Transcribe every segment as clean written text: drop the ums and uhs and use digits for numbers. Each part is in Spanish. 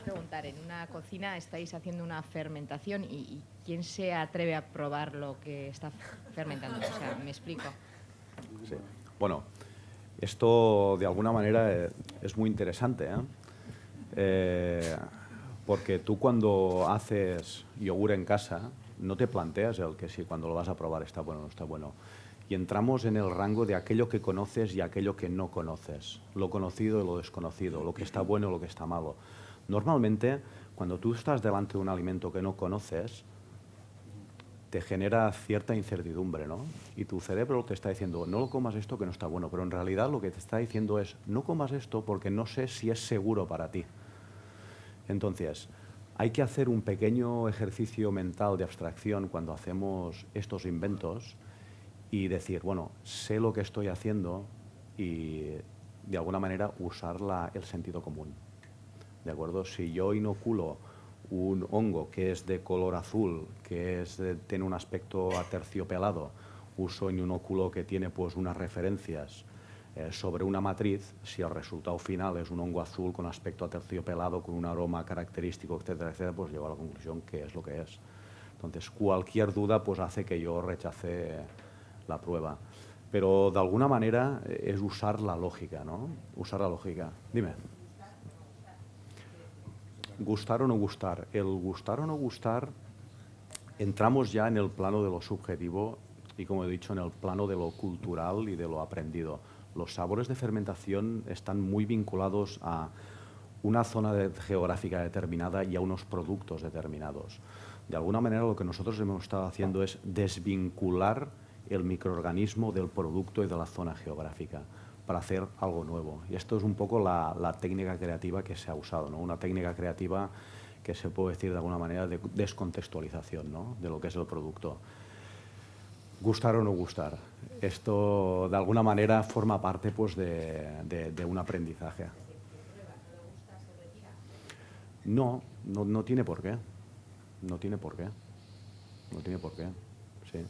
preguntar, en una cocina estáis haciendo una fermentación y ¿quién se atreve a probar lo que está fermentando? O sea, me explico. Sí. Bueno, esto de alguna manera es muy interesante, porque tú cuando haces yogur en casa no te planteas el que si cuando lo vas a probar está bueno o no está bueno. Y entramos en el rango de aquello que conoces y aquello que no conoces, lo conocido y lo desconocido, lo que está bueno y lo que está malo. Normalmente, cuando tú estás delante de un alimento que no conoces, te genera cierta incertidumbre, ¿no? Y tu cerebro te está diciendo, no lo comas esto que no está bueno, pero en realidad lo que te está diciendo es, no comas esto porque no sé si es seguro para ti. Entonces, hay que hacer un pequeño ejercicio mental de abstracción cuando hacemos estos inventos y decir, bueno, sé lo que estoy haciendo y de alguna manera usar el sentido común. ¿De acuerdo? Si yo inoculo un hongo que es de color azul, tiene un aspecto aterciopelado, uso un inóculo que tiene pues unas referencias sobre una matriz, si el resultado final es un hongo azul con aspecto aterciopelado, con un aroma característico, etcétera, etcétera, pues llego a la conclusión que es lo que es. Entonces, cualquier duda pues hace que yo rechace la prueba. Pero de alguna manera es usar la lógica, ¿no? Usar la lógica. Dime. Gustar o no gustar. El gustar o no gustar, entramos ya en el plano de lo subjetivo y, como he dicho, en el plano de lo cultural y de lo aprendido. Los sabores de fermentación están muy vinculados a una zona geográfica determinada y a unos productos determinados. De alguna manera lo que nosotros hemos estado haciendo es desvincular el microorganismo del producto y de la zona geográfica para hacer algo nuevo. Y esto es un poco la técnica creativa que se ha usado, ¿no? Una técnica creativa que se puede decir de alguna manera de descontextualización, ¿no? De lo que es el producto. Gustar o no gustar. Esto de alguna manera forma parte pues, de un aprendizaje. No tiene por qué. No tiene por qué. No tiene por qué. Sí.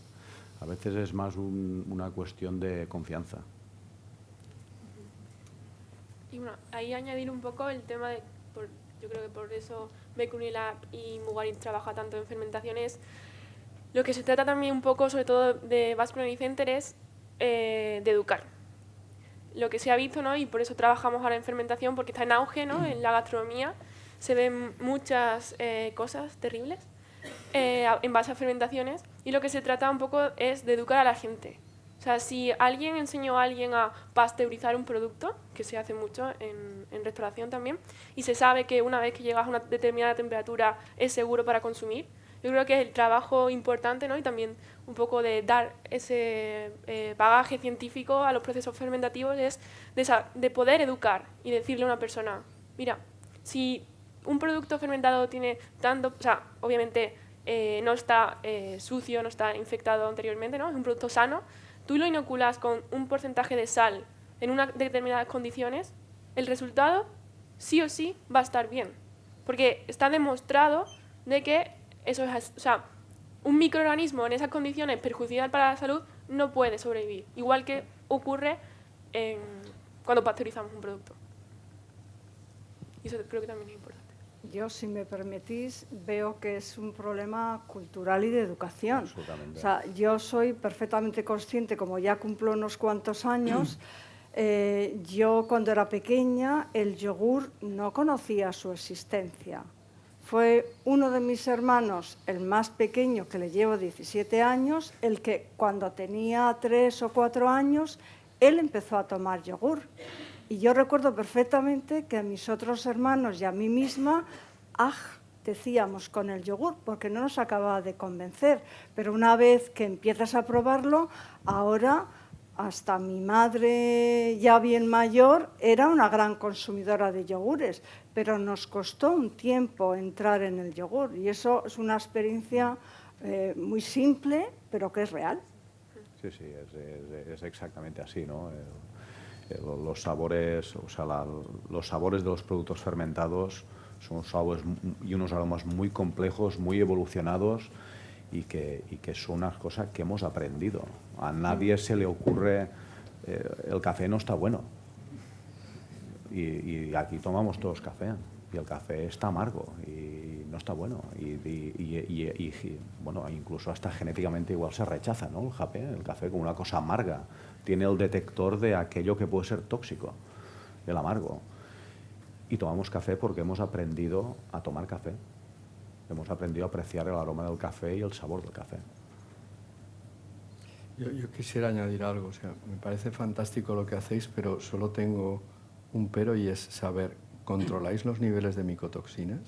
A veces es más una cuestión de confianza. Y bueno, ahí añadir un poco el tema de, yo creo que por eso Bakery Unilab y Mugarit trabaja tanto en fermentaciones. Lo que se trata también un poco, sobre todo de Basque Culinary Center, es de educar. Lo que se ha visto, ¿no? Y por eso trabajamos ahora en fermentación, porque está en auge, ¿no? En la gastronomía se ven muchas cosas terribles en base a fermentaciones, y lo que se trata un poco es de educar a la gente. O sea, si alguien enseñó a alguien a pasteurizar un producto, que se hace mucho en restauración también, y se sabe que una vez que llegas a una determinada temperatura es seguro para consumir, yo creo que es el trabajo importante, ¿no? Y también un poco de dar ese bagaje científico a los procesos fermentativos, es de poder educar y decirle a una persona, mira, si un producto fermentado tiene tanto, o sea, obviamente no está sucio, no está infectado anteriormente, ¿no? Es un producto sano, tú lo inoculas con un porcentaje de sal en unas determinadas condiciones, el resultado sí o sí va a estar bien, porque está demostrado de que eso es, o sea, un microorganismo en esas condiciones perjudicial para la salud no puede sobrevivir, igual que ocurre cuando pasteurizamos un producto. Y eso creo que también es importante. Yo, si me permitís, veo que es un problema cultural y de educación. Absolutamente. O sea, yo soy perfectamente consciente, como ya cumplo unos cuantos años, yo cuando era pequeña el yogur no conocía su existencia. Fue uno de mis hermanos, el más pequeño, que le llevo 17 años, el que cuando tenía 3 o 4 años, él empezó a tomar yogur. Y yo recuerdo perfectamente que a mis otros hermanos y a mí misma, decíamos con el yogur, porque no nos acababa de convencer. Pero una vez que empiezas a probarlo, ahora hasta mi madre, ya bien mayor, era una gran consumidora de yogures, pero nos costó un tiempo entrar en el yogur. Y eso es una experiencia muy simple, pero que es real. Sí, es exactamente así, ¿no? Los sabores, o sea, los sabores de los productos fermentados son sabores y unos aromas muy complejos, muy evolucionados y que son unas cosas que hemos aprendido. A nadie se le ocurre, el café no está bueno y aquí tomamos todos café. y el café está amargo y no está bueno. Bueno, incluso hasta genéticamente igual se rechaza, ¿no? El café como una cosa amarga. Tiene el detector de aquello que puede ser tóxico, el amargo. Y tomamos café porque hemos aprendido a tomar café. Hemos aprendido a apreciar el aroma del café y el sabor del café. Yo quisiera añadir algo. O sea, me parece fantástico lo que hacéis, pero solo tengo un pero y es saber, ¿controláis los niveles de micotoxinas?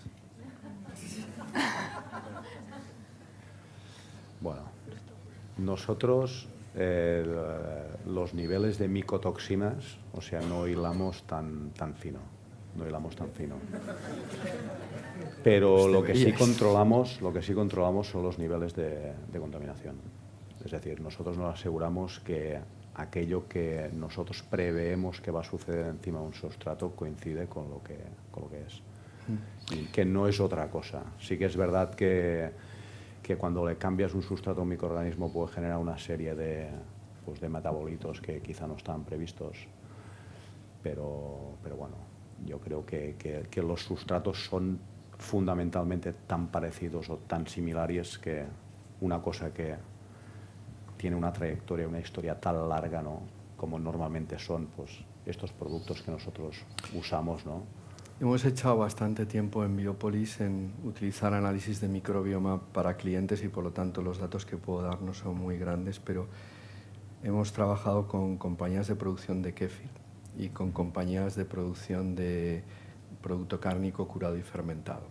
Bueno, nosotros los niveles de micotoxinas, o sea, no hilamos tan fino. No hilamos tan fino. Pero lo que sí controlamos son los niveles de contaminación. Es decir, nosotros nos aseguramos que aquello que nosotros preveemos que va a suceder encima de un sustrato coincide con lo que es. Y que no es otra cosa. Sí que es verdad que cuando le cambias un sustrato a un microorganismo puede generar una serie de metabolitos que quizá no están previstos. Pero bueno, yo creo que los sustratos son fundamentalmente tan parecidos o tan similares que una cosa que tiene una trayectoria, una historia tan larga, ¿no?, como normalmente son pues, estos productos que nosotros usamos, ¿no? Hemos echado bastante tiempo en Biopolis en utilizar análisis de microbioma para clientes y por lo tanto los datos que puedo dar no son muy grandes, pero hemos trabajado con compañías de producción de kéfir y con compañías de producción de producto cárnico curado y fermentado.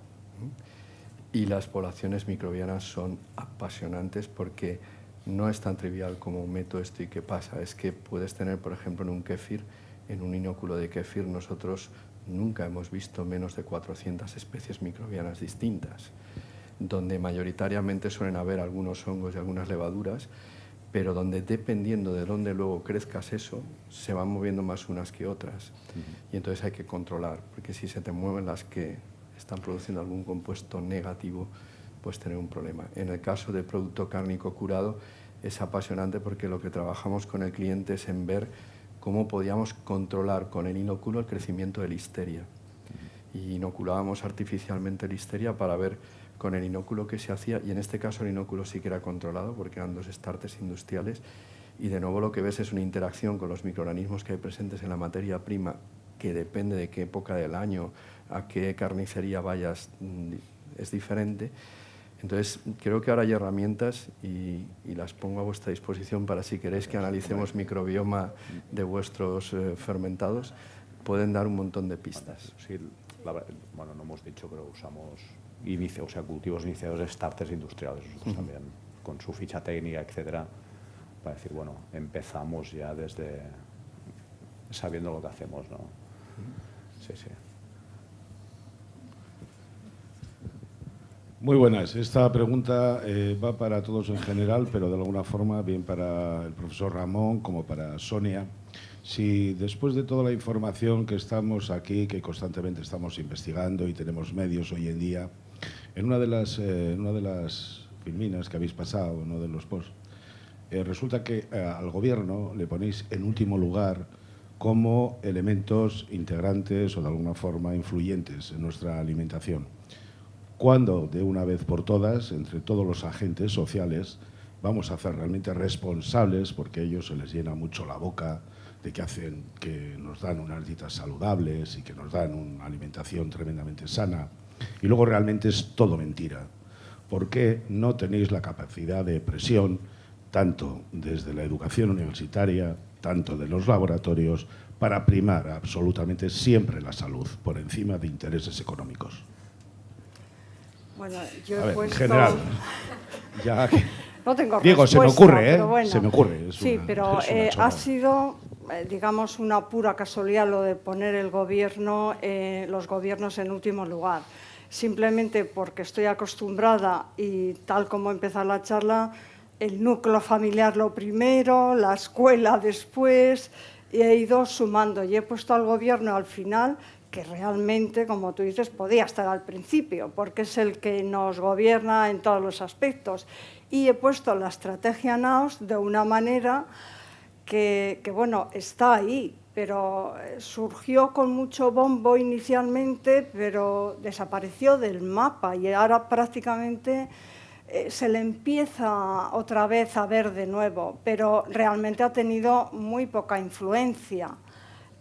Y las poblaciones microbianas son apasionantes porque no es tan trivial como meto esto y qué pasa. Es que puedes tener, por ejemplo, en un kéfir, en un inóculo de kéfir, nosotros nunca hemos visto menos de 400 especies microbianas distintas, donde mayoritariamente suelen haber algunos hongos y algunas levaduras, pero donde dependiendo de dónde luego crezcas eso, se van moviendo más unas que otras. Y entonces hay que controlar, porque si se te mueven las que están produciendo algún compuesto negativo, puedes tener un problema. En el caso de producto cárnico curado es apasionante porque lo que trabajamos con el cliente es en ver cómo podíamos controlar con el inóculo el crecimiento de listeria. Y inoculábamos artificialmente listeria para ver con el inóculo qué se hacía, y en este caso el inóculo sí que era controlado porque eran 2 starters industriales, y de nuevo lo que ves es una interacción con los microorganismos que hay presentes en la materia prima, que depende de qué época del año, a qué carnicería vayas, es diferente. Entonces, creo que ahora hay herramientas y las pongo a vuestra disposición para si queréis que analicemos microbioma de vuestros fermentados, pueden dar un montón de pistas. Sí, bueno, no hemos dicho, pero usamos cultivos iniciados de starters industriales, nosotros también, con su ficha técnica, etcétera, para decir, bueno, empezamos ya desde sabiendo lo que hacemos, ¿no? Sí, sí. Muy buenas. Esta pregunta va para todos en general, pero de alguna forma bien para el profesor Ramón como para Sonia. Si después de toda la información que estamos aquí, que constantemente estamos investigando y tenemos medios hoy en día, en una de las filminas que habéis pasado, uno de los posts, resulta que al gobierno le ponéis en último lugar como elementos integrantes o de alguna forma influyentes en nuestra alimentación. ¿Cuándo, de una vez por todas, entre todos los agentes sociales, vamos a hacer realmente responsables, porque a ellos se les llena mucho la boca de que nos dan unas dietas saludables y que nos dan una alimentación tremendamente sana, y luego realmente es todo mentira? ¿Por qué no tenéis la capacidad de presión, tanto desde la educación universitaria, tanto de los laboratorios, para primar absolutamente siempre la salud por encima de intereses económicos? Bueno, yo A ver, puesto... en general, ya que... No tengo Digo, se me respuesta, ocurre, pero bueno. Se me ocurre. Sí, pero ha sido, digamos, una pura casualidad lo de poner los gobiernos en último lugar. Simplemente porque estoy acostumbrada y tal como empezó la charla, el núcleo familiar lo primero, la escuela después, y he ido sumando. Y he puesto al gobierno al final, que realmente, como tú dices, podía estar al principio, porque es el que nos gobierna en todos los aspectos. Y he puesto la estrategia NAOS de una manera que bueno, está ahí, pero surgió con mucho bombo inicialmente, pero desapareció del mapa y ahora prácticamente se le empieza otra vez a ver de nuevo, pero realmente ha tenido muy poca influencia,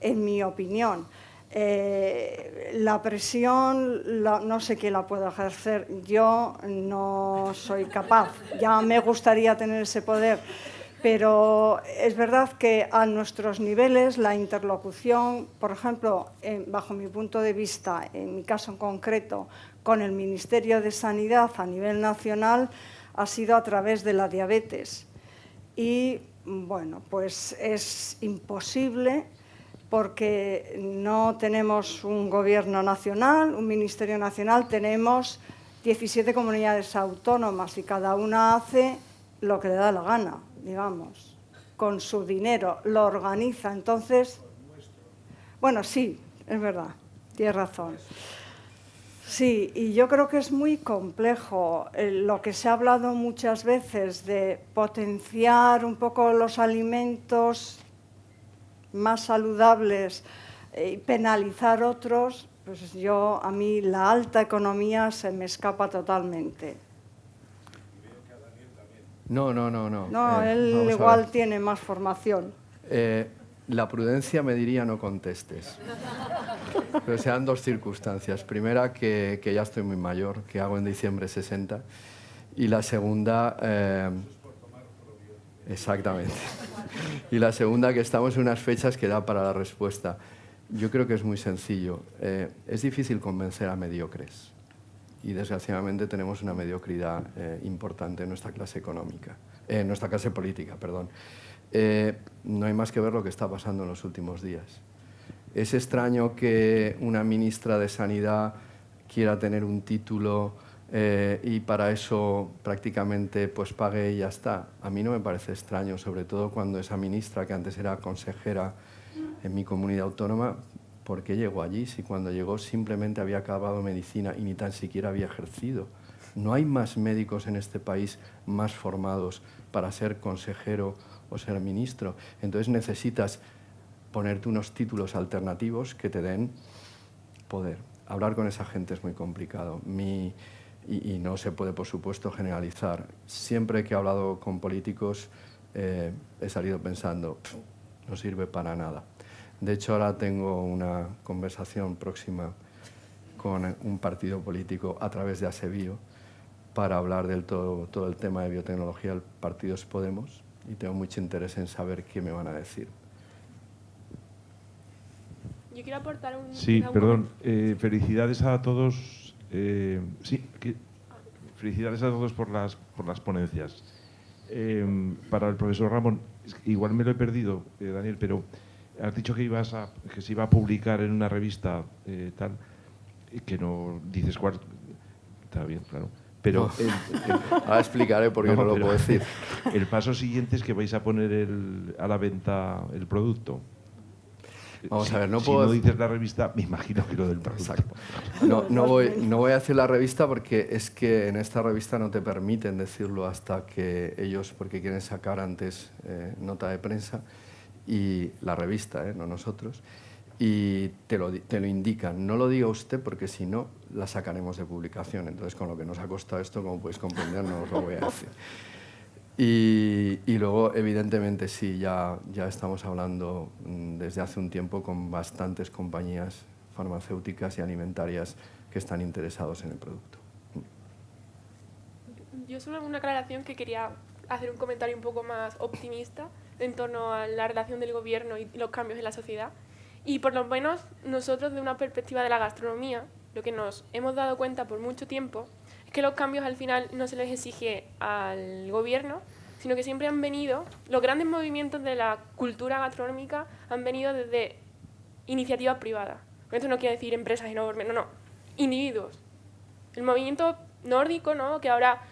en mi opinión. La presión, no sé quién la puede ejercer, yo no soy capaz, ya me gustaría tener ese poder. Pero es verdad que a nuestros niveles la interlocución, por ejemplo, bajo mi punto de vista, en mi caso en concreto, con el Ministerio de Sanidad a nivel nacional, ha sido a través de la diabetes. Y, bueno, pues es imposible porque no tenemos un gobierno nacional, un ministerio nacional, tenemos 17 comunidades autónomas y cada una hace lo que le da la gana, digamos, con su dinero, lo organiza. Entonces, bueno, sí, es verdad, tienes razón. Sí, y yo creo que es muy complejo lo que se ha hablado muchas veces de potenciar un poco los alimentos más saludables y penalizar otros. Pues a mí la alta economía se me escapa totalmente. No. No, él igual tiene más formación. La prudencia me diría no contestes. Pero se dan dos circunstancias. Primera, que ya estoy muy mayor, que hago en diciembre 60. Y la segunda... exactamente. Y la segunda, que estamos en unas fechas que da para la respuesta. Yo creo que es muy sencillo. Es difícil convencer a mediocres. Y desgraciadamente tenemos una mediocridad importante en nuestra clase económica, en nuestra clase política, perdón. No hay más que ver lo que está pasando en los últimos días. Es extraño que una ministra de Sanidad quiera tener un título y para eso prácticamente pues pague y ya está. A mí no me parece extraño, sobre todo cuando esa ministra, que antes era consejera en mi comunidad autónoma, ¿por qué llegó allí? Si cuando llegó simplemente había acabado medicina y ni tan siquiera había ejercido. No hay más médicos en este país más formados para ser consejero o ser ministro. Entonces necesitas ponerte unos títulos alternativos que te den poder. Hablar con esa gente es muy complicado. Y no se puede, por supuesto, generalizar. Siempre que he hablado con políticos he salido pensando, no sirve para nada. De hecho, ahora tengo una conversación próxima con un partido político a través de ASEBIO para hablar del todo el tema de biotecnología. El partido es Podemos y tengo mucho interés en saber qué me van a decir. Yo quiero aportar un... Sí, perdón. Felicidades a todos. Felicidades a todos por las ponencias. Para el profesor Ramón, igual me lo he perdido, Daniel, pero has dicho que se iba a publicar en una revista tal, que no dices cuál. Está bien, claro. Pero ahora explicaré por qué no lo puedo decir. El paso siguiente es que vais a poner a la venta el producto. Vamos a ver, si no dices la revista, me imagino que lo del producto. Exacto. No voy a decir la revista porque es que en esta revista no te permiten decirlo hasta que ellos, porque quieren sacar antes nota de prensa, y la revista, no nosotros, y te lo indican. No lo diga usted porque si no, la sacaremos de publicación. Entonces, con lo que nos ha costado esto, como podéis comprender, no os lo voy a decir. Y luego, evidentemente, sí, ya estamos hablando desde hace un tiempo con bastantes compañías farmacéuticas y alimentarias que están interesados en el producto. Yo solo una aclaración que quería hacer un comentario un poco más optimista en torno a la relación del gobierno y los cambios en la sociedad. Y por lo menos nosotros, de una perspectiva de la gastronomía, lo que nos hemos dado cuenta por mucho tiempo es que los cambios al final no se les exige al gobierno, sino que siempre han venido, los grandes movimientos de la cultura gastronómica han venido desde iniciativas privadas. Con esto no quiero decir empresas enormes, no, individuos. El movimiento nórdico, ¿no?, que ahora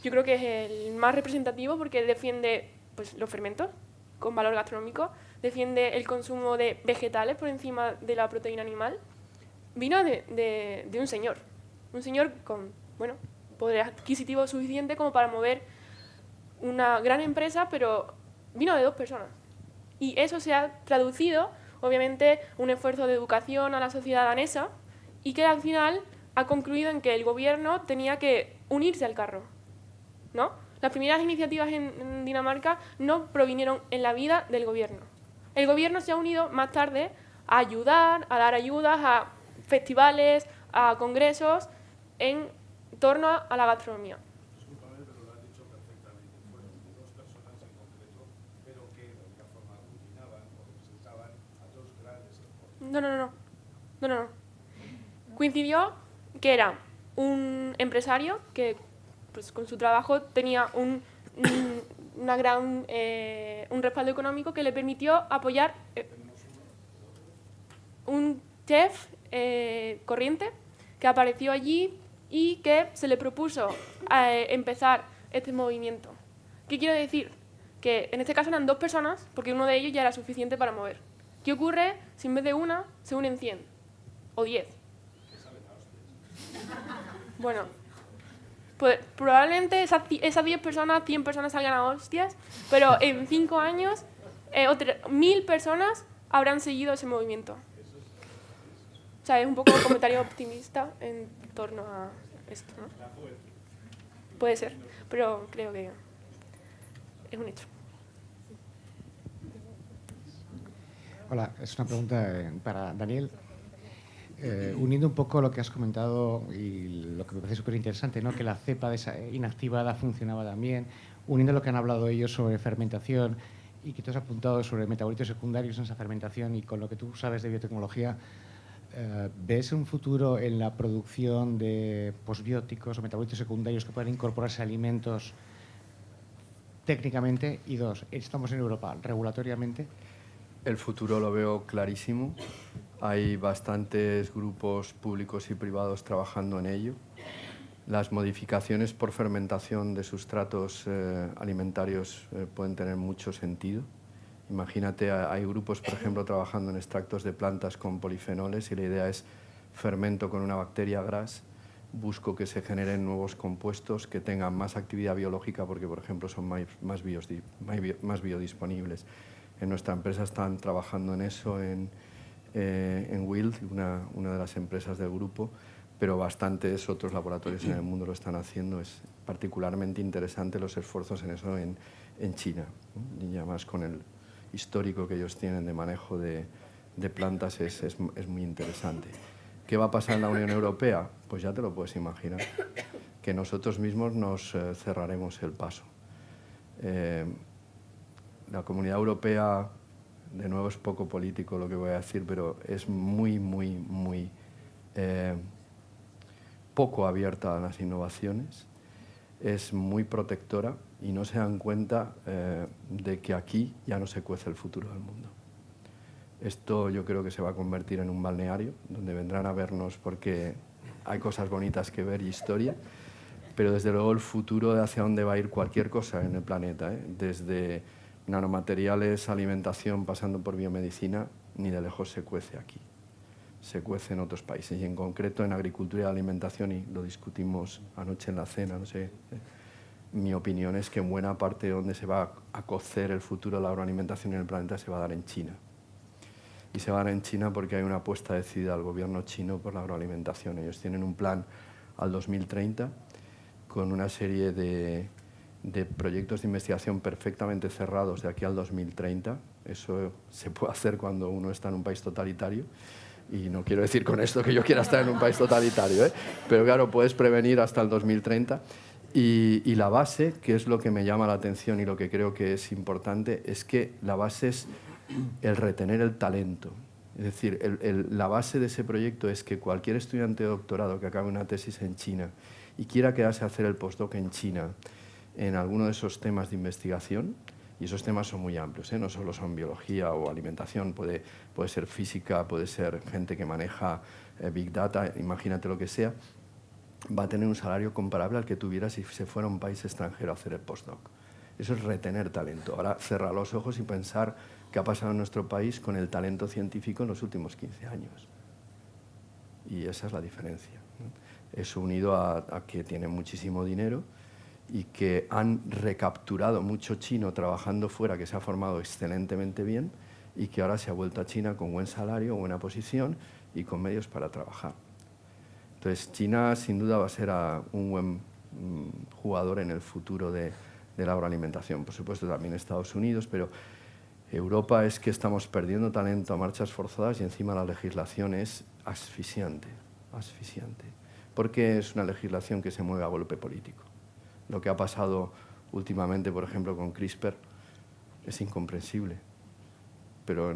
yo creo que es el más representativo porque defiende pues, los fermentos con valor gastronómico, defiende el consumo de vegetales por encima de la proteína animal, vino de un señor con poder adquisitivo suficiente como para mover una gran empresa, pero vino de 2 personas. Y eso se ha traducido obviamente, un esfuerzo de educación a la sociedad danesa y que al final ha concluido en que el gobierno tenía que unirse al carro, ¿no? Las primeras iniciativas en Dinamarca no provinieron en la vida del gobierno. El gobierno se ha unido más tarde a ayudar, a dar ayudas a festivales, a congresos en torno a la gastronomía. Discúlpame, pero lo has dicho perfectamente. Fueron dos personas en concreto, pero que de alguna forma aglutinaban o representaban a dos grandes esfuerzos. No. Coincidió que era un empresario que pues, con su trabajo tenía un respaldo económico que le permitió apoyar un chef corriente que apareció allí y que se le propuso empezar este movimiento. ¿Qué quiero decir? Que en este caso eran dos personas, porque uno de ellos ya era suficiente para mover. ¿Qué ocurre si en vez de una se unen 100 o 10? Bueno, pues probablemente esas 10 personas, 100 personas salgan a hostias, pero en 5 años 1000 personas habrán seguido ese movimiento. O sea, es un poco un comentario optimista en torno a esto, ¿no? Puede ser, pero creo que es un hecho. Hola, es una pregunta para Daniel. Uniendo un poco lo que has comentado y lo que me parece súper interesante, ¿no? Que la cepa inactivada funcionaba también, uniendo lo que han hablado ellos sobre fermentación y que tú has apuntado sobre metabolitos secundarios en esa fermentación y con lo que tú sabes de biotecnología, ¿ves un futuro en la producción de posbióticos o metabolitos secundarios que puedan incorporarse a alimentos técnicamente? Y dos, estamos en Europa, regulatoriamente. El futuro lo veo clarísimo. Hay bastantes grupos públicos y privados trabajando en ello. Las modificaciones por fermentación de sustratos alimentarios pueden tener mucho sentido. Imagínate, hay grupos, por ejemplo, trabajando en extractos de plantas con polifenoles y la idea es fermento con una bacteria GRAS, busco que se generen nuevos compuestos que tengan más actividad biológica porque, por ejemplo, son más biodisponibles. En nuestra empresa están trabajando en eso, en Wild, una de las empresas del grupo, pero bastantes otros laboratorios en el mundo lo están haciendo. Es particularmente interesante los esfuerzos en eso en China, ¿no? Y además con el histórico que ellos tienen de manejo de plantas es muy interesante. ¿Qué va a pasar en la Unión Europea? Pues ya te lo puedes imaginar, que nosotros mismos nos cerraremos el paso. La Comunidad Europea, de nuevo es poco político lo que voy a decir, pero es muy poco abierta a las innovaciones, es muy protectora y no se dan cuenta de que aquí ya no se cuece el futuro del mundo. Esto yo creo que se va a convertir en un balneario, donde vendrán a vernos porque hay cosas bonitas que ver y historia, pero desde luego el futuro de hacia dónde va a ir cualquier cosa en el planeta, desde nanomateriales, alimentación, pasando por biomedicina, ni de lejos se cuece aquí. Se cuece en otros países y en concreto en agricultura y alimentación, y lo discutimos anoche en la cena, no sé. Mi opinión es que en buena parte de donde se va a cocer el futuro de la agroalimentación en el planeta se va a dar en China. Y se va a dar en China porque hay una apuesta decidida al gobierno chino por la agroalimentación. Ellos tienen un plan al 2030 con una serie de proyectos de investigación perfectamente cerrados de aquí al 2030. Eso se puede hacer cuando uno está en un país totalitario. Y no quiero decir con esto que yo quiera estar en un país totalitario, pero claro, puedes prevenir hasta el 2030. Y la base, que es lo que me llama la atención y lo que creo que es importante, es que la base es el retener el talento. Es decir, la base de ese proyecto es que cualquier estudiante de doctorado que acabe una tesis en China y quiera quedarse a hacer el postdoc en China en alguno de esos temas de investigación, y esos temas son muy amplios, no solo son biología o alimentación, puede ser física, puede ser gente que maneja Big Data, imagínate lo que sea, va a tener un salario comparable al que tuviera si se fuera a un país extranjero a hacer el postdoc. Eso es retener talento. Ahora cerrar los ojos y pensar qué ha pasado en nuestro país con el talento científico en los últimos 15 años. Y esa es la diferencia, ¿no? Eso unido a que tienen muchísimo dinero y que han recapturado mucho chino trabajando fuera, que se ha formado excelentemente bien, y que ahora se ha vuelto a China con buen salario, buena posición y con medios para trabajar. Entonces, China sin duda va a ser un buen jugador en el futuro de la agroalimentación. Por supuesto, también Estados Unidos, pero Europa es que estamos perdiendo talento a marchas forzadas y encima la legislación es asfixiante, asfixiante, porque es una legislación que se mueve a golpe político. Lo que ha pasado últimamente, por ejemplo, con CRISPR, es incomprensible, pero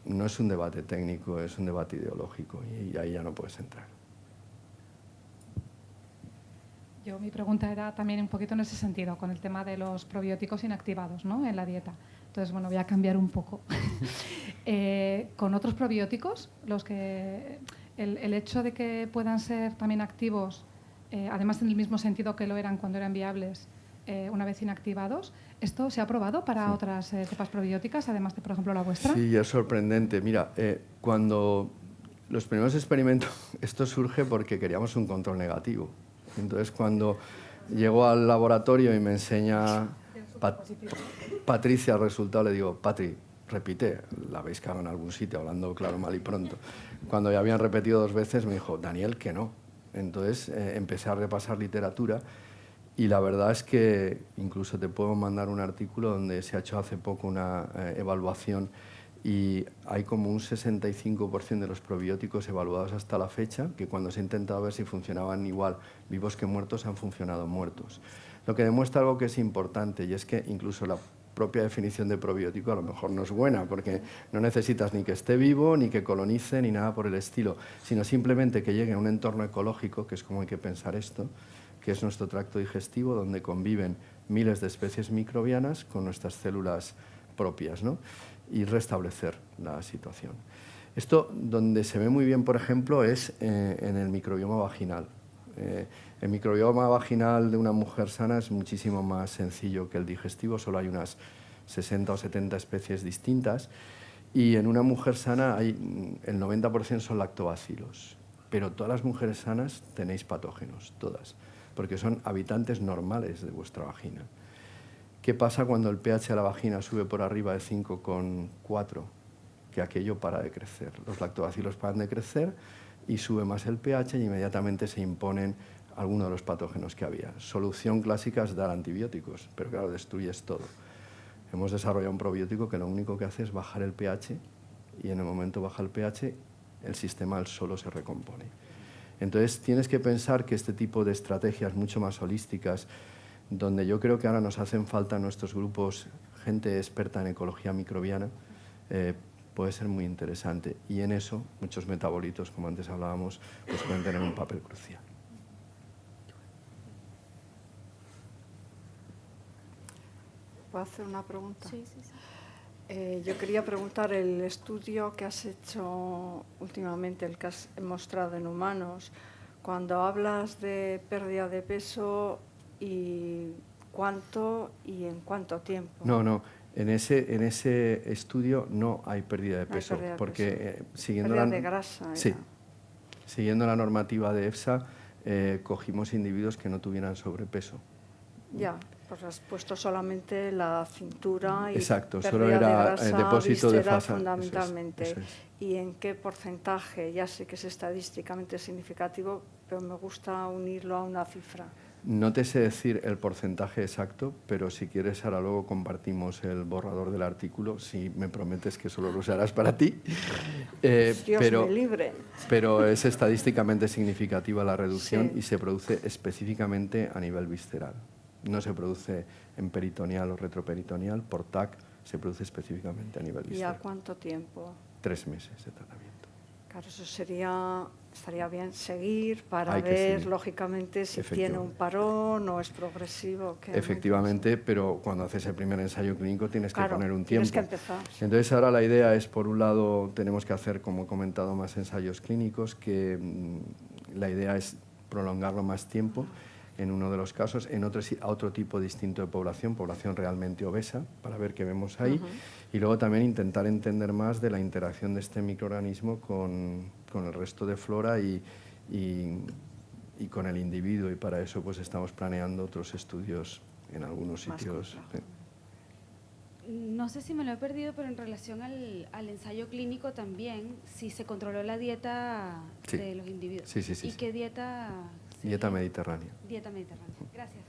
no es un debate técnico, es un debate ideológico y ahí ya no puedes entrar. Mi pregunta era también un poquito en ese sentido, con el tema de los probióticos inactivados, ¿no?, en la dieta. Entonces, bueno, voy a cambiar un poco. Con otros probióticos, el hecho de que puedan ser también activos, además en el mismo sentido que lo eran cuando eran viables, una vez inactivados, ¿esto se ha probado para otras cepas probióticas, además de, por ejemplo, la vuestra? Sí, es sorprendente. Mira, cuando los primeros experimentos, esto surge porque queríamos un control negativo. Entonces, cuando llego al laboratorio y me enseña Patricia el resultado, le digo, Patri, repite, la habéis cagado en algún sitio, hablando claro, mal y pronto. Cuando ya habían repetido 2 veces, me dijo, Daniel, que no. Entonces, empecé a repasar literatura y la verdad es que incluso te puedo mandar un artículo donde se ha hecho hace poco una evaluación y hay como un 65% de los probióticos evaluados hasta la fecha que cuando se ha intentado ver si funcionaban igual vivos que muertos, han funcionado muertos. Lo que demuestra algo que es importante y es que incluso la propia definición de probiótico a lo mejor no es buena porque no necesitas ni que esté vivo, ni que colonice, ni nada por el estilo, sino simplemente que llegue a un entorno ecológico, que es como hay que pensar esto, que es nuestro tracto digestivo, donde conviven miles de especies microbianas con nuestras células propias, ¿no?, y restablecer la situación. Esto donde se ve muy bien, por ejemplo, es en el microbioma vaginal. El microbioma vaginal de una mujer sana es muchísimo más sencillo que el digestivo, solo hay unas 60 o 70 especies distintas y en una mujer sana el 90% son lactobacilos, pero todas las mujeres sanas tenéis patógenos, todas, porque son habitantes normales de vuestra vagina. ¿Qué pasa cuando el pH de la vagina sube por arriba de 5,4? Que aquello para de crecer. Los lactobacilos paran de crecer y sube más el pH y inmediatamente se imponen algunos de los patógenos que había. Solución clásica es dar antibióticos, pero claro, destruyes todo. Hemos desarrollado un probiótico que lo único que hace es bajar el pH y en el momento baja el pH, el sistema al solo se recompone. Entonces tienes que pensar que este tipo de estrategias mucho más holísticas, donde yo creo que ahora nos hacen falta en nuestros grupos gente experta en ecología microbiana, puede ser muy interesante. Y en eso muchos metabolitos, como antes hablábamos, pues pueden tener un papel crucial. ¿Puedo hacer una pregunta? Sí, sí, sí. Yo quería preguntar, el estudio que has hecho últimamente, el que has mostrado en humanos, cuando hablas de pérdida de peso, ¿y cuánto y en cuánto tiempo? No, en ese estudio no hay pérdida de peso, pérdida de porque siguiendo pérdida de grasa. Sí, siguiendo la normativa de EFSA, cogimos individuos que no tuvieran sobrepeso. Ya, pues has puesto solamente la cintura y exacto, pérdida solo era de grasa, depósito de visceral fasa, fundamentalmente. eso es. ¿Y en qué porcentaje? Ya sé que es estadísticamente significativo, pero me gusta unirlo a una cifra. No te sé decir el porcentaje exacto, pero si quieres ahora luego compartimos el borrador del artículo, si me prometes que solo lo usarás para ti. Dios me libre. Pero es estadísticamente significativa la reducción Sí. y se produce específicamente a nivel visceral. No se produce en peritoneal o retroperitoneal, por TAC se produce específicamente a nivel ¿Y visceral. a cuánto tiempo? 3 meses de tratamiento. Claro, eso estaría bien seguir para Hay que ver, seguir. lógicamente, si tiene un parón o es progresivo. Efectivamente, pero cuando haces el primer ensayo clínico tienes que poner un tiempo. Tienes que empezar. Entonces ahora la idea es, por un lado, tenemos que hacer, como he comentado, más ensayos clínicos, que la idea es prolongarlo más tiempo en uno de los casos, en otro a otro tipo distinto de población realmente obesa, para ver qué vemos ahí, y luego también intentar entender más de la interacción de este microorganismo con el resto de flora y con el individuo, y para eso pues estamos planeando otros estudios en algunos sitios. No sé si me lo he perdido, pero en relación al ensayo clínico también, si se controló la dieta de los individuos. Sí. ¿Y qué dieta? Dieta mediterránea. Dieta mediterránea. Gracias.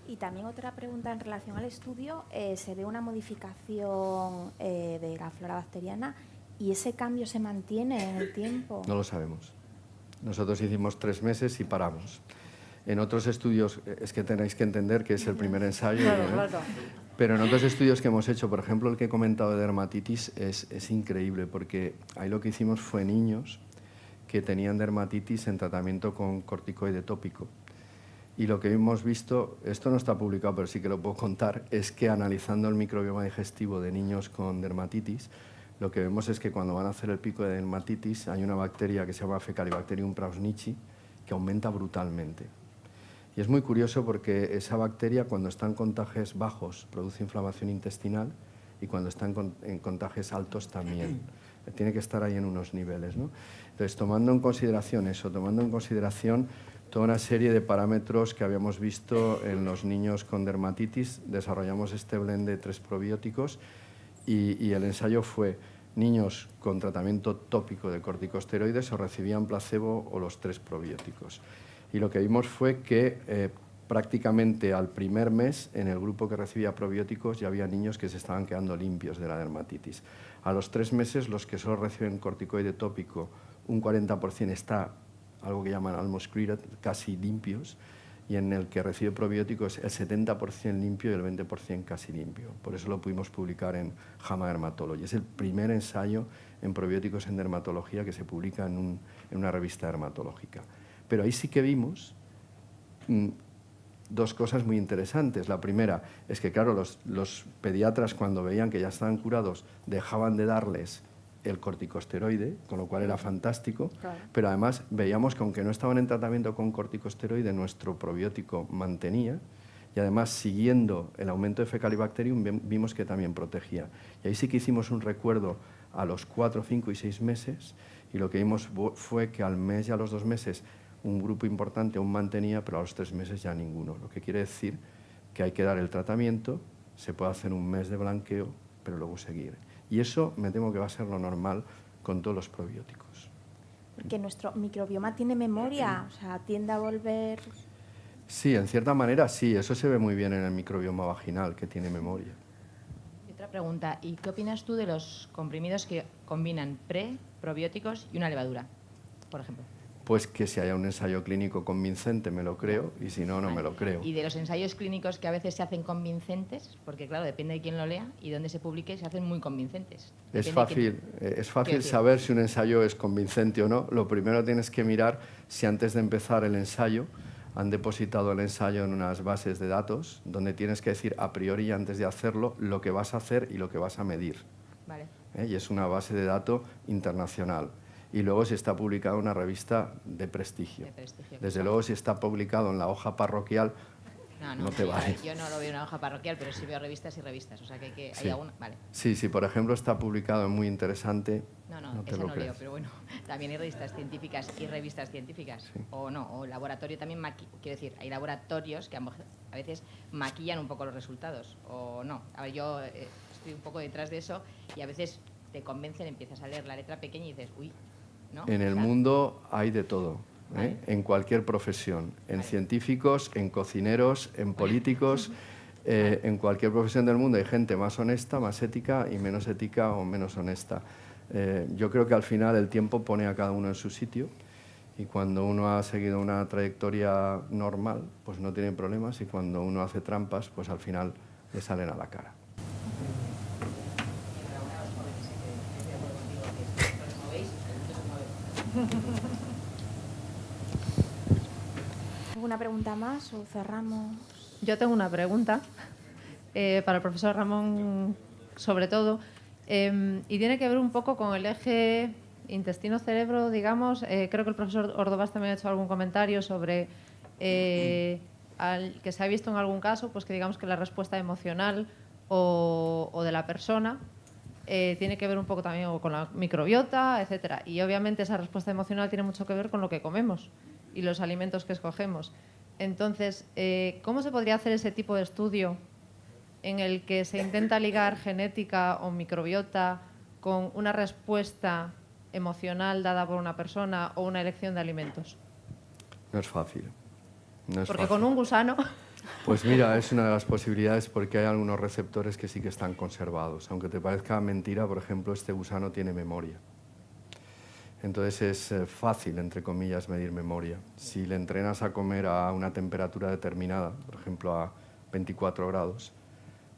Y también otra pregunta en relación al estudio, se ve una modificación de la flora bacteriana y ese cambio se mantiene en el tiempo. No lo sabemos. Nosotros hicimos 3 meses y paramos. En otros estudios, es que tenéis que entender que es el primer ensayo. Claro. Pero en otros estudios que hemos hecho, por ejemplo, el que he comentado de dermatitis, es increíble, porque ahí lo que hicimos fue niños que tenían dermatitis en tratamiento con corticoide tópico. Y lo que hemos visto, esto no está publicado, pero sí que lo puedo contar, es que analizando el microbioma digestivo de niños con dermatitis, lo que vemos es que cuando van a hacer el pico de dermatitis hay una bacteria que se llama Fecalibacterium prausnichi que aumenta brutalmente. Y es muy curioso porque esa bacteria, cuando está en contagios bajos, produce inflamación intestinal y cuando está en contagios altos también. Tiene que estar ahí en unos niveles, ¿no? Entonces, tomando en consideración eso, tomando en consideración toda una serie de parámetros que habíamos visto en los niños con dermatitis, desarrollamos este blend de 3 probióticos y el ensayo fue niños con tratamiento tópico de corticosteroides o recibían placebo o los 3 probióticos. Y lo que vimos fue que prácticamente al primer mes, en el grupo que recibía probióticos, ya había niños que se estaban quedando limpios de la dermatitis. A los 3 meses, los que solo reciben corticoide tópico, un 40% está, algo que llaman almost cleared, casi limpios, y en el que recibe probióticos el 70% limpio y el 20% casi limpio. Por eso lo pudimos publicar en JAMA Dermatology. Es el primer ensayo en probióticos en dermatología que se publica en una revista dermatológica. Pero ahí sí que vimos 2 cosas muy interesantes. La primera es que, claro, los pediatras, cuando veían que ya estaban curados, dejaban de darles el corticosteroide, con lo cual era fantástico, claro. Pero además veíamos que aunque no estaban en tratamiento con corticosteroide, nuestro probiótico mantenía, y además siguiendo el aumento de Fecalibacterium vimos que también protegía. Y ahí sí que hicimos un recuerdo a los 4, 5 y 6 meses, y lo que vimos fue que al mes y a los 2 meses un grupo importante aún mantenía, pero a los 3 meses ya ninguno. Lo que quiere decir que hay que dar el tratamiento, se puede hacer un mes de blanqueo, pero luego seguir. Y eso me temo que va a ser lo normal con todos los probióticos. Porque nuestro microbioma tiene memoria, o sea, tiende a volver... Sí, en cierta manera sí, eso se ve muy bien en el microbioma vaginal, que tiene memoria. Y otra pregunta, ¿y qué opinas tú de los comprimidos que combinan probióticos y una levadura, por ejemplo? Pues que si haya un ensayo clínico convincente me lo creo y si no, no me lo creo. Y de los ensayos clínicos que a veces se hacen convincentes, porque claro, depende de quién lo lea y dónde se publique, se hacen muy convincentes. Es fácil saber si un ensayo es convincente o no. Lo primero tienes que mirar si antes de empezar el ensayo han depositado el ensayo en unas bases de datos donde tienes que decir a priori antes de hacerlo lo que vas a hacer y lo que vas a medir. Vale. Y es una base de datos internacional. Y luego si está publicado en una revista de prestigio. Desde luego si está publicado en la hoja parroquial, no te vale. Yo no lo veo en una hoja parroquial, pero sí veo revistas y revistas, o sea que sí. Hay alguna... Vale. Sí, por ejemplo está publicado en Muy Interesante, no te lo no crees. leo, pero bueno, también hay revistas científicas y revistas científicas, sí. O laboratorio también, quiero decir, hay laboratorios que a veces maquillan un poco los resultados, o no. A ver, yo estoy un poco detrás de eso y a veces te convencen, empiezas a leer la letra pequeña y dices, uy, ¿no? En el mundo hay de todo, vale. En cualquier profesión, en científicos, en cocineros, en políticos, en cualquier profesión del mundo hay gente más honesta, más ética y menos ética o menos honesta. Yo creo que al final el tiempo pone a cada uno en su sitio y cuando uno ha seguido una trayectoria normal, pues no tiene problemas y cuando uno hace trampas, pues al final le salen a la cara. ¿Alguna pregunta más o cerramos? Yo tengo una pregunta para el profesor Ramón, sobre todo, y tiene que ver un poco con el eje intestino-cerebro, digamos. Creo que el profesor Ordovás también ha hecho algún comentario sobre que se ha visto en algún caso, pues que digamos que la respuesta emocional o de la persona tiene que ver un poco también con la microbiota, etcétera. Y obviamente esa respuesta emocional tiene mucho que ver con lo que comemos y los alimentos que escogemos. Entonces, ¿cómo se podría hacer ese tipo de estudio en el que se intenta ligar genética o microbiota con una respuesta emocional dada por una persona o una elección de alimentos? No es fácil. No es Porque fácil. con un gusano... Pues mira, es una de las posibilidades porque hay algunos receptores que sí que están conservados. Aunque te parezca mentira, por ejemplo, este gusano tiene memoria. Entonces es fácil, entre comillas, medir memoria. Si le entrenas a comer a una temperatura determinada, por ejemplo a 24 grados,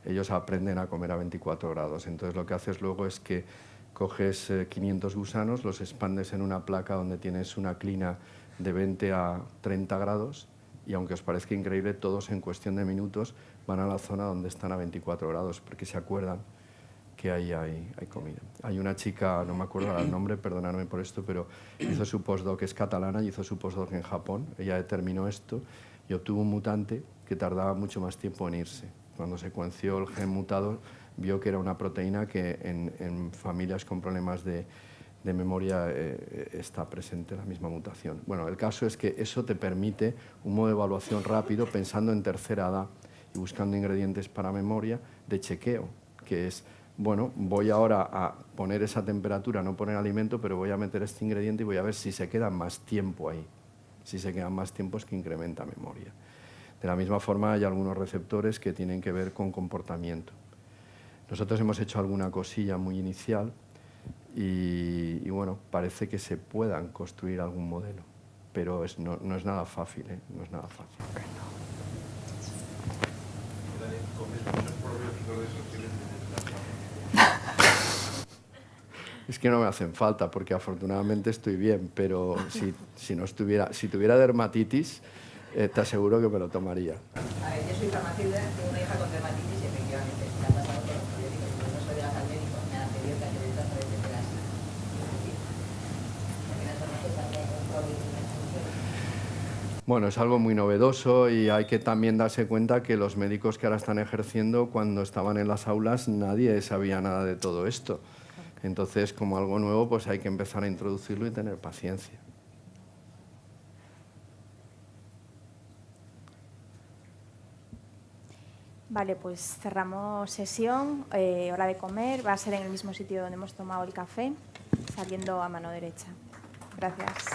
ellos aprenden a comer a 24 grados. Entonces lo que haces luego es que coges 500 gusanos, los expandes en una placa donde tienes una clina de 20 a 30 grados y aunque os parezca increíble, todos en cuestión de minutos van a la zona donde están a 24 grados porque se acuerdan que ahí hay comida. Hay una chica, no me acuerdo el nombre, perdonadme por esto, pero hizo su postdoc, es catalana, y hizo su postdoc en Japón. Ella determinó esto y obtuvo un mutante que tardaba mucho más tiempo en irse. Cuando secuenció el gen mutado, vio que era una proteína que en familias con problemas de memoria está presente la misma mutación. Bueno, el caso es que eso te permite un modo de evaluación rápido, pensando en tercera edad y buscando ingredientes para memoria de chequeo, que es, bueno, voy ahora a poner esa temperatura, no poner alimento, pero voy a meter este ingrediente y voy a ver si se queda más tiempo ahí. Si se quedan más tiempo es que incrementa memoria. De la misma forma hay algunos receptores que tienen que ver con comportamiento. Nosotros hemos hecho alguna cosilla muy inicial y bueno, parece que se puedan construir algún modelo, pero no es nada fácil, no es nada fácil. Es que no me hacen falta porque afortunadamente estoy bien, pero si tuviera dermatitis, te aseguro que me lo tomaría. A ver, yo soy farmacéutica, tengo una hija con dermatitis y efectivamente me ha pasado con los probióticos, pero no soy de las al médico, me han pedido que ayude a través de las. Bueno, es algo muy novedoso y hay que también darse cuenta que los médicos que ahora están ejerciendo, cuando estaban en las aulas, nadie sabía nada de todo esto. Entonces, como algo nuevo, pues hay que empezar a introducirlo y tener paciencia. Vale, pues cerramos sesión, hora de comer, va a ser en el mismo sitio donde hemos tomado el café, saliendo a mano derecha. Gracias.